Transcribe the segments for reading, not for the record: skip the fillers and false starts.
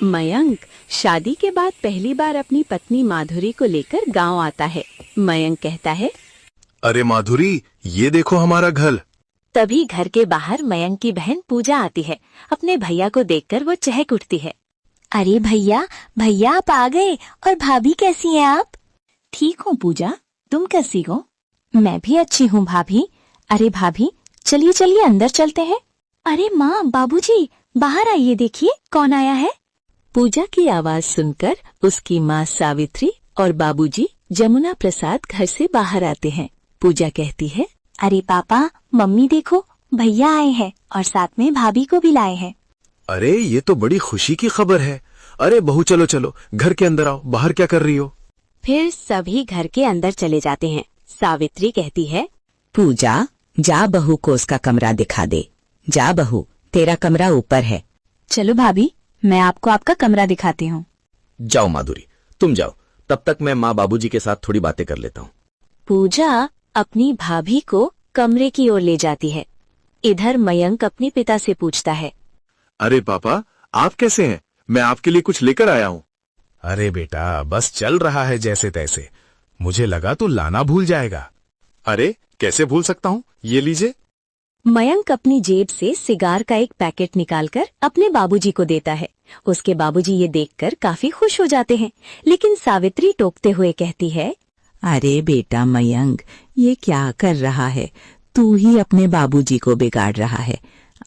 मयंक शादी के बाद पहली बार अपनी पत्नी माधुरी को लेकर गांव आता है। मयंक कहता है, अरे माधुरी, ये देखो हमारा घर। तभी घर के बाहर मयंक की बहन पूजा आती है। अपने भैया को देखकर वो चहक उठती है। अरे भैया, भैया आप आ गए। और भाभी कैसी हैं आप? ठीक हूँ पूजा, तुम कैसी हो? मैं भी अच्छी हूँ भाभी। अरे भाभी, चलिए चलिए अंदर चलते हैं। अरे माँ, बाबूजी, बाहर आइए, देखिए कौन आया है। पूजा की आवाज सुनकर उसकी माँ सावित्री और बाबूजी जमुना प्रसाद घर से बाहर आते हैं। पूजा कहती है, अरे पापा, मम्मी देखो, भैया आए हैं और साथ में भाभी को भी लाए हैं। अरे ये तो बड़ी खुशी की खबर है। अरे बहू, चलो चलो घर के अंदर आओ। बाहर क्या कर रही हो? फिर सभी घर के अंदर चले जाते हैं। सावित्री कहती है, पूजा, जा बहू को उसका कमरा दिखा दे। जा बहू, तेरा कमरा ऊपर है। चलो भाभी, मैं आपको आपका कमरा दिखाती हूँ। जाओ माधुरी, तुम जाओ, तब तक मैं माँ बाबूजी के साथ थोड़ी बातें कर लेता हूँ। पूजा अपनी भाभी को कमरे की ओर ले जाती है। इधर मयंक अपने पिता से पूछता है, अरे पापा, आप कैसे हैं? मैं आपके लिए कुछ लेकर आया हूँ। अरे बेटा, बस चल रहा है जैसे तैसे। मुझे लगा तू लाना भूल जाएगा। अरे कैसे भूल सकता हूँ, ये लीजिए। मयंक अपनी जेब से सिगार का एक पैकेट निकालकर अपने बाबूजी को देता है। उसके बाबूजी ये देखकर काफी खुश हो जाते हैं, लेकिन सावित्री टोकते हुए कहती है, अरे बेटा मयंक, ये क्या कर रहा है? तू ही अपने बाबूजी को बिगाड़ रहा है।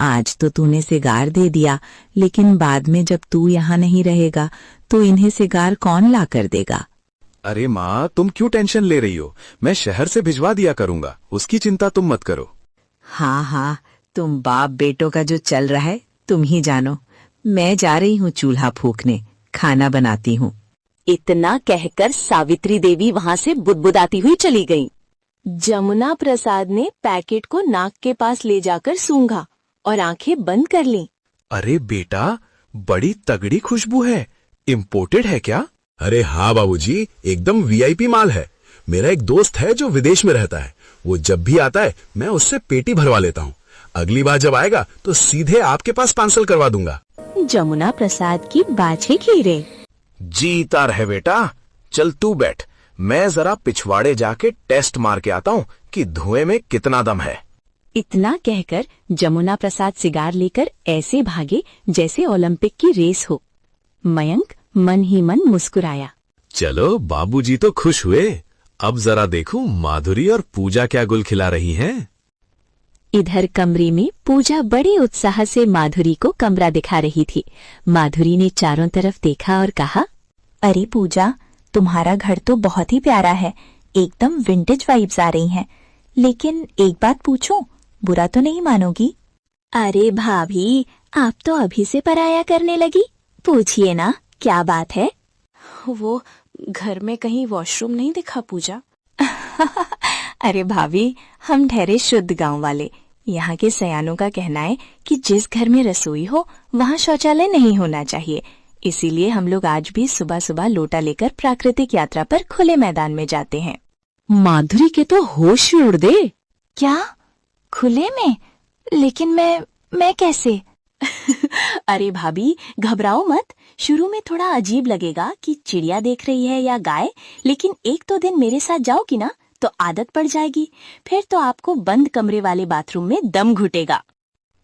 आज तो तूने सिगार दे दिया, लेकिन बाद में जब तू यहाँ नहीं रहेगा तो इन्हें सिगार कौन ला कर देगा? अरे माँ, तुम क्यों टेंशन ले रही हो? मैं शहर से भिजवा दिया करूँगा, उसकी चिंता तुम मत करो। हाँ हाँ, तुम बाप बेटों का जो चल रहा है तुम ही जानो। मैं जा रही हूँ चूल्हा फूकने, खाना बनाती हूँ। इतना कहकर सावित्री देवी वहाँ से बुदबुदाती हुई चली गई। जमुना प्रसाद ने पैकेट को नाक के पास ले जाकर सूंघा और आंखें बंद कर लीं। अरे बेटा, बड़ी तगड़ी खुशबू है। इम्पोर्टेड है क्या? अरे हाँ बाबूजी, एकदम वीआईपी माल है। मेरा एक दोस्त है जो विदेश में रहता है। वो जब भी आता है मैं उससे पेटी भरवा लेता हूँ। अगली बार जब आएगा तो सीधे आपके पास पार्सल करवा दूंगा। जमुना प्रसाद की बाछे खीरे। जीता रहे बेटा। चल तू बैठ, मैं जरा पिछवाड़े जाके टेस्ट मार के आता हूँ कि धुएं में कितना दम है। इतना कहकर जमुना प्रसाद सिगार लेकर ऐसे भागे जैसे ओलंपिक की रेस हो। मयंक मन ही मन मुस्कुराया। चलो, बाबूजी तो खुश हुए। अब जरा देखूं माधुरी और पूजा क्या गुल खिला रही हैं। इधर कमरे में पूजा बड़े उत्साह से माधुरी को कमरा दिखा रही थी। माधुरी ने चारों तरफ देखा और कहा, अरे पूजा, तुम्हारा घर तो बहुत ही प्यारा है। एकदम विंटेज वाइब्स आ रही हैं। लेकिन एक बात पूछूं, बुरा तो नहीं मानोगी? अरे भाभी, आप तो अभी से पराया करने लगी। पूछिए ना, क्या बात है? वो घर में कहीं वॉशरूम नहीं दिखा पूजा? अरे भाभी, हम ठहरे शुद्ध गांव वाले। यहाँ के सयानों का कहना है कि जिस घर में रसोई हो वहाँ शौचालय नहीं होना चाहिए। इसीलिए हम लोग आज भी सुबह सुबह लोटा लेकर प्राकृतिक यात्रा पर खुले मैदान में जाते हैं। माधुरी के तो होश ही उड़ दे। क्या? खुले में? लेकिन मैं कैसे? अरे भाभी, घबराओ मत। शुरू में थोड़ा अजीब लगेगा कि चिड़िया देख रही है या गाय, लेकिन एक दो दिन मेरे साथ जाओगी ना तो आदत पड़ जाएगी। फिर तो आपको बंद कमरे वाले बाथरूम में दम घुटेगा।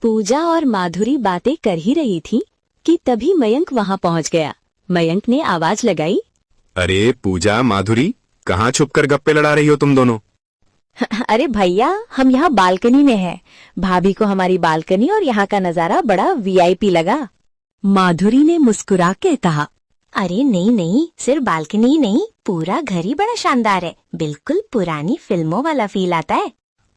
पूजा और माधुरी बातें कर ही रही थी कि तभी मयंक वहाँ पहुँच गया। मयंक ने आवाज लगाई, अरे पूजा, माधुरी, कहाँ छुपकर गप्पे लड़ा रही हो तुम दोनों? अरे भैया, हम यहाँ बालकनी में हैं। भाभी को हमारी बालकनी और यहाँ का नजारा बड़ा वीआईपी लगा। माधुरी ने मुस्कुरा के कहा, अरे नहीं नहीं, सिर्फ बालकनी ही नहीं, पूरा घर ही बड़ा शानदार है। बिल्कुल पुरानी फिल्मों वाला फील आता है।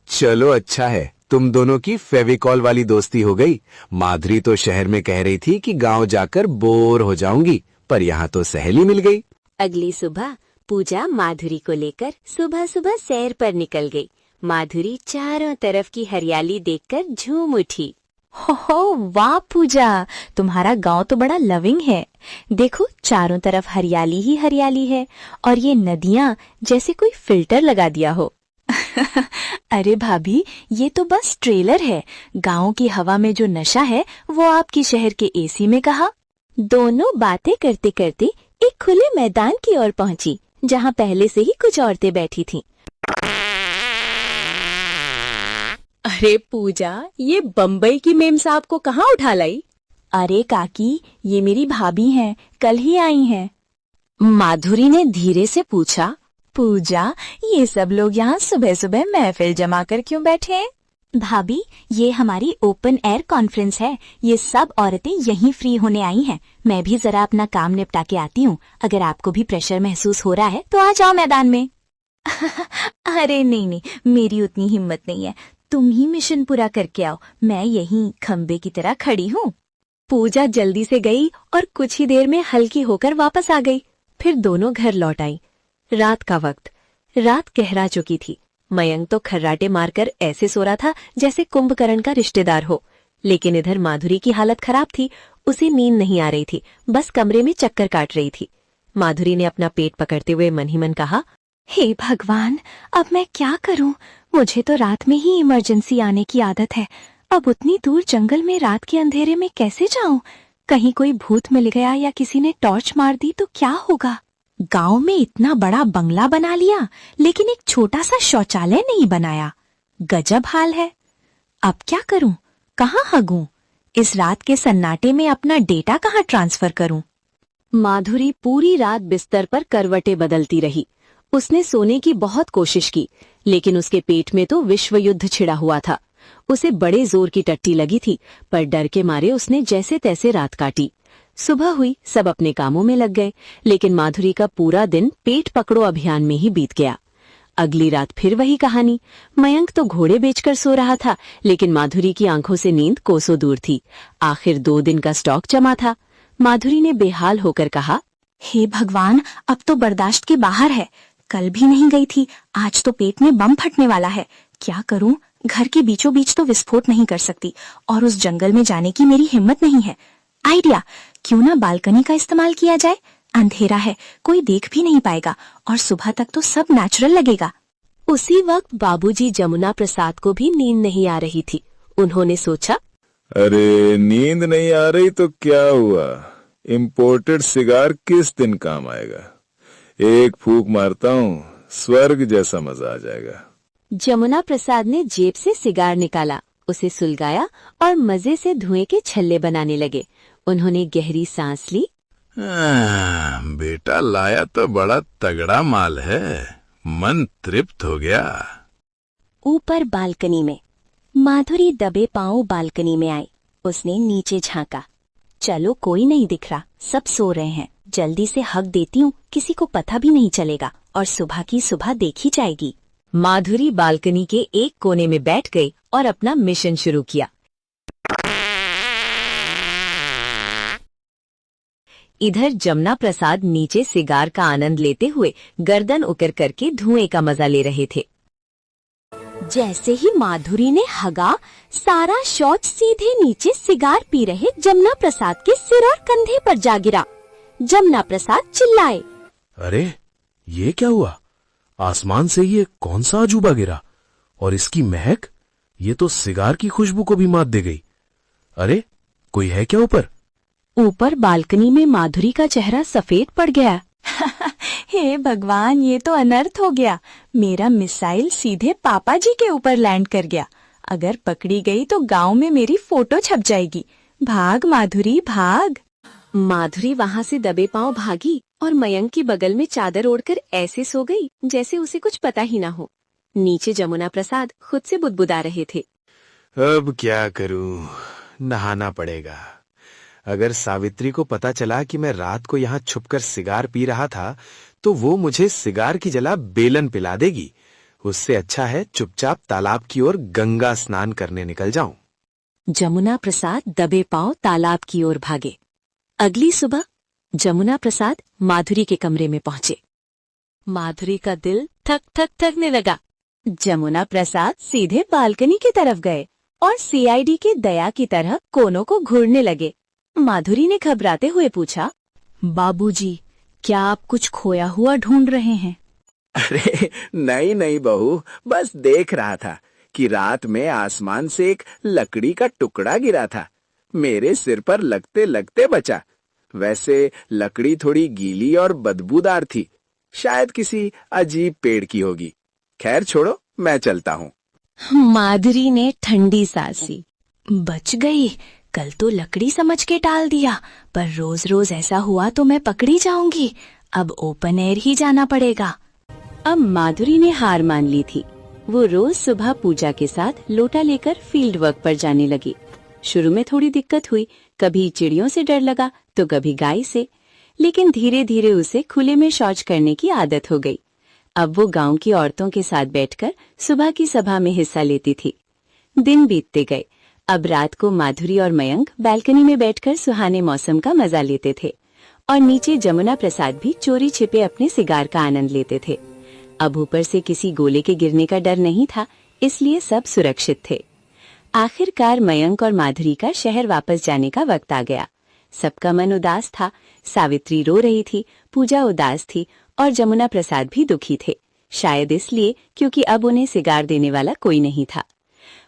चलो अच्छा है, तुम दोनों की फेविकॉल वाली दोस्ती हो गई। माधुरी तो शहर में कह रही थी कि गांव जाकर बोर हो जाऊंगी, पर यहाँ तो सहेली मिल गई। अगली सुबह पूजा माधुरी को लेकर सुबह सुबह सैर पर निकल गई। माधुरी चारों तरफ की हरियाली देखकर झूम उठी। हो वाह पूजा, तुम्हारा गांव तो बड़ा लविंग है। देखो, चारों तरफ हरियाली ही हरियाली है और ये नदियाँ जैसे कोई फिल्टर लगा दिया हो। अरे भाभी, ये तो बस ट्रेलर है। गांव की हवा में जो नशा है वो आपकी शहर के एसी में कहा। दोनों बातें करते करते एक खुले मैदान की ओर पहुंची, जहां पहले से ही कुछ औरतें बैठी थीं। अरे पूजा, ये बम्बई की मेम साहब को कहाँ उठा लाई? अरे काकी, ये मेरी भाभी हैं, कल ही आई हैं। माधुरी ने धीरे से पूछा। पूजा, ये सब लोग यहाँ सुबह सुबह महफिल जमा कर क्यों बैठे हैं? भाभी, ये हमारी ओपन एयर कॉन्फ्रेंस है। ये सब औरतें यहीं फ्री होने आई हैं। मैं भी जरा अपना काम निपटा के आती हूँ। अगर आपको भी प्रेशर महसूस हो रहा है तो आ जाओ मैदान में। अरे नहीं, मेरी उतनी हिम्मत नहीं है। तुम ही मिशन पूरा करके आओ, मैं यहीं खंबे की तरह खड़ी हूँ। पूजा जल्दी से गई और कुछ ही देर में हल्की होकर वापस आ गई। फिर दोनों घर लौट आई। रात का वक्त, रात गहरा चुकी थी। मयंक तो खर्राटे मारकर ऐसे सो रहा था जैसे कुंभकर्ण का रिश्तेदार हो। लेकिन इधर माधुरी की हालत खराब थी। उसे नींद नहीं आ रही थी, बस कमरे में चक्कर काट रही थी। माधुरी ने अपना पेट पकड़ते हुए मन ही मन कहा, हे भगवान, अब मैं क्या करूं? मुझे तो रात में ही इमरजेंसी आने की आदत है। अब उतनी दूर जंगल में रात के अंधेरे में कैसे जाऊं? कहीं कोई भूत मिल गया या किसी ने टॉर्च मार दी तो क्या होगा? गांव में इतना बड़ा बंगला बना लिया, लेकिन एक छोटा सा शौचालय नहीं बनाया। गजब हाल है। अब क्या करूं? कहाँ हगूं? इस रात के सन्नाटे में अपना डेटा कहाँ ट्रांसफर करूं? माधुरी पूरी रात बिस्तर पर करवटें बदलती रही। उसने सोने की बहुत कोशिश की, लेकिन उसके पेट में तो विश्व युद्ध छिड़ा हुआ था। उसे बड़े जोर की टट्टी लगी थी, पर डर के मारे उसने जैसे तैसे रात काटी। सुबह हुई, सब अपने कामों में लग गए, लेकिन माधुरी का पूरा दिन पेट पकड़ो अभियान में ही बीत गया। अगली रात फिर वही कहानी। मयंक तो घोड़े बेचकर सो रहा था, लेकिन माधुरी की आंखों से नींद कोसों दूर थी। आखिर 2 दिन का स्टॉक जमा था। माधुरी ने बेहाल होकर कहा, हे भगवान, अब तो बर्दाश्त के बाहर है। कल भी नहीं गई थी, आज तो पेट में बम फटने वाला है। क्या करूं? घर के बीचों बीच तो विस्फोट नहीं कर सकती, और उस जंगल में जाने की मेरी हिम्मत नहीं है। आइडिया, क्यों ना बालकनी का इस्तेमाल किया जाए? अंधेरा है, कोई देख भी नहीं पाएगा, और सुबह तक तो सब नेचुरल लगेगा। उसी वक्त बाबूजी जमुना प्रसाद को भी नींद नहीं आ रही थी। उन्होंने सोचा, अरे नींद नहीं आ रही तो क्या हुआ? इम्पोर्टेड सिगार किस दिन काम आएगा? एक फूंक मारता हूँ, स्वर्ग जैसा मजा आ जाएगा। जमुना प्रसाद ने जेब से सिगार निकाला, उसे सुलगाया और मजे से धुएं के छल्ले बनाने लगे। उन्होंने गहरी सांस ली। बेटा लाया तो बड़ा तगड़ा माल है, मन तृप्त हो गया। ऊपर बालकनी में माधुरी दबे पांव बालकनी में आई। उसने नीचे झांका। चलो, कोई नहीं दिख रहा, सब सो रहे हैं। जल्दी से हक देती हूँ, किसी को पता भी नहीं चलेगा, और सुबह की सुबह देखी जाएगी। माधुरी बालकनी के एक कोने में बैठ गई और अपना मिशन शुरू किया। इधर जमुना प्रसाद नीचे सिगार का आनंद लेते हुए गर्दन उकर करके धुएं का मजा ले रहे थे। जैसे ही माधुरी ने हगा, सारा शौच सीधे नीचे सिगार पी रहे जमुना प्रसाद के सिर और कंधे पर जा गिरा। जमुना प्रसाद चिल्लाए, अरे ये क्या हुआ? आसमान से ये कौन सा अजूबा गिरा? और इसकी महक, ये तो सिगार की खुशबू को भी मात दे गई। अरे कोई है क्या ऊपर? ऊपर बालकनी में माधुरी का चेहरा सफेद पड़ गया। हे भगवान, ये तो अनर्थ हो गया। मेरा मिसाइल सीधे पापा जी के ऊपर लैंड कर गया। अगर पकड़ी गई तो गांव में मेरी फोटो छप जाएगी। भाग माधुरी, भाग। माधुरी वहाँ से दबे पांव भागी और मयंक की बगल में चादर ओढ़कर ऐसे सो गई जैसे उसे कुछ पता ही ना हो। नीचे जमुना प्रसाद खुद से बुदबुदा रहे थे। अब क्या करूं? नहाना पड़ेगा। अगर सावित्री को पता चला कि मैं रात को यहाँ छुपकर सिगार पी रहा था, तो वो मुझे सिगार की जगह बेलन पिला देगी। उससे अच्छा है चुपचाप तालाब की ओर गंगा स्नान करने निकल जाऊं। जमुना प्रसाद दबे पांव तालाब की ओर भागे। अगली सुबह जमुना प्रसाद माधुरी के कमरे में पहुंचे। माधुरी का दिल थक थक थकने लगा। जमुना प्रसाद सीधे बालकनी की तरफ गए और सीआईडी के दया की तरह कोनों को घूरने लगे। माधुरी ने घबराते हुए पूछा, बाबूजी, क्या आप कुछ खोया हुआ ढूंढ रहे हैं? अरे नहीं बहू, बस देख रहा था कि रात में आसमान से एक लकड़ी का टुकड़ा गिरा था। मेरे सिर पर लगते लगते बचा। वैसे लकड़ी थोड़ी गीली और बदबूदार थी, शायद किसी अजीब पेड़ की होगी। खैर छोड़ो, मैं चलता हूँ। माधुरी ने ठंडी सांस ली। बच गई। कल तो लकड़ी समझ के टाल दिया, पर रोज रोज ऐसा हुआ तो मैं पकड़ी जाऊंगी। अब ओपन एयर ही जाना पड़ेगा। अब माधुरी ने हार मान ली थी। वो रोज सुबह पूजा के साथ लोटा लेकर फील्ड वर्क पर जाने लगी। शुरू में थोड़ी दिक्कत हुई, कभी चिड़ियों से डर लगा तो कभी गाय से, लेकिन धीरे धीरे उसे खुले में शौच करने की आदत हो गई। अब वो गांव की औरतों के साथ बैठकर सुबह की सभा में हिस्सा लेती थी। दिन बीतते गए। अब रात को माधुरी और मयंक बालकनी में बैठकर सुहाने मौसम का मजा लेते थे और नीचे जमुना प्रसाद भी चोरी छिपे अपने सिगार का आनंद लेते थे। अब ऊपर से किसी गोले के गिरने का डर नहीं था, इसलिए सब सुरक्षित थे। आखिरकार मयंक और माधुरी का शहर वापस जाने का वक्त आ गया। सबका मन उदास था। सावित्री रो रही थी, पूजा उदास थी और जमुना प्रसाद भी दुखी थे, शायद इसलिए क्योंकि अब उन्हें सिगार देने वाला कोई नहीं था।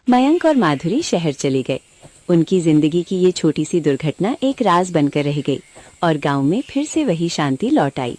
मयंक और माधुरी शहर चले गए। उनकी जिंदगी की ये छोटी सी दुर्घटना एक राज बनकर रह गई और गांव में फिर से वही शांति लौट आई।